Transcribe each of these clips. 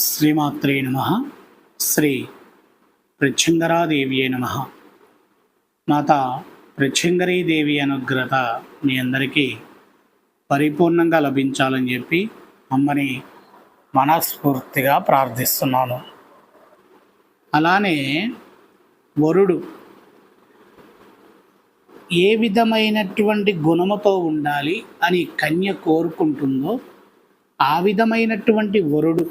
శ్రీమాత్రే నమః. శ్రీ ప్రత్యంగరాదేవియే నమః. మాత ప్రత్యంగరీదేవి అనుగ్రహత మీ అందరికీ పరిపూర్ణంగా లభించాలని చెప్పి అమ్మని మనస్ఫూర్తిగా ప్రార్థిస్తున్నాను. అలానే వరుడు ఏ విధమైనటువంటి గుణముతో ఉండాలి అని కన్య కోరుకుంటుందో ఆ విధమైనటువంటి వరుడు,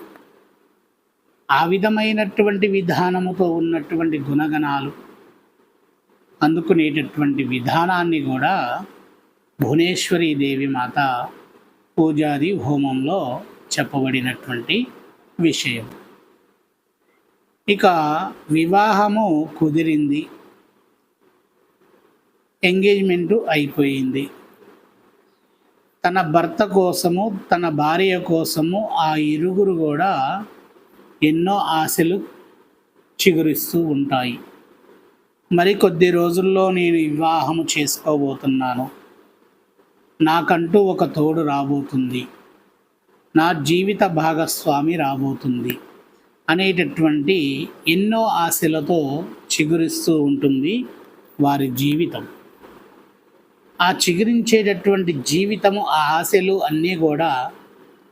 ఆ విధమైనటువంటి విధానముతో ఉన్నటువంటి గుణగణాలు అందుకునేటటువంటి విధానాన్ని కూడా భువనేశ్వరీ దేవి మాత పూజాది హోమంలో చెప్పబడినటువంటి విషయం. ఇక వివాహము కుదిరింది, ఎంగేజ్మెంటు అయిపోయింది. తన భర్త కోసము, తన భార్య కోసము ఆ ఇరుగురు కూడా ఎన్నో ఆశలు చిగురిస్తూ ఉంటాయి. మరికొద్ది రోజుల్లో నేను వివాహము చేసుకోబోతున్నాను, నాకంటూ ఒక తోడు రాబోతుంది, నా జీవిత భాగస్వామి రాబోతుంది అనేటటువంటి ఎన్నో ఆశలతో చిగురిస్తూ ఉంటుంది వారి జీవితం. ఆ చిగురించేటటువంటి జీవితము, ఆ ఆశలు అన్నీ కూడా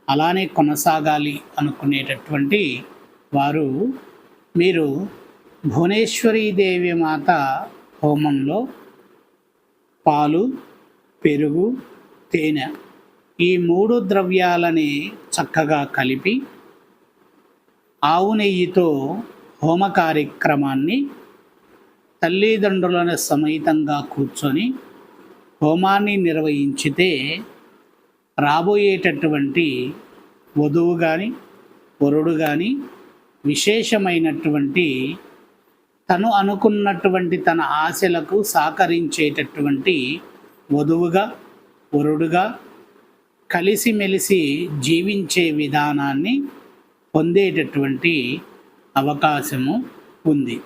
అలానే కొనసాగాలి అనుకునేటటువంటి వారు మీరు భువనేశ్వరీదేవి మాత హోమంలో పాలు, పెరుగు, తేనె ఈ 3 ద్రవ్యాలని చక్కగా కలిపి ఆవు నెయ్యితో హోమ కార్యక్రమాన్ని తల్లిదండ్రులను సమేతంగా కూర్చొని హోమాన్ని నిర్వహించితే రాబోయేటటువంటి వధువు కానీ వరుడు కానీ విశేషమైనటువంటి తను అనుకున్నటువంటి తన ఆశలకు సహకరించేటటువంటి వధువుగా వరుడుగా కలిసిమెలిసి జీవించే విధానాన్ని పొందేటటువంటి అవకాశము ఉంది.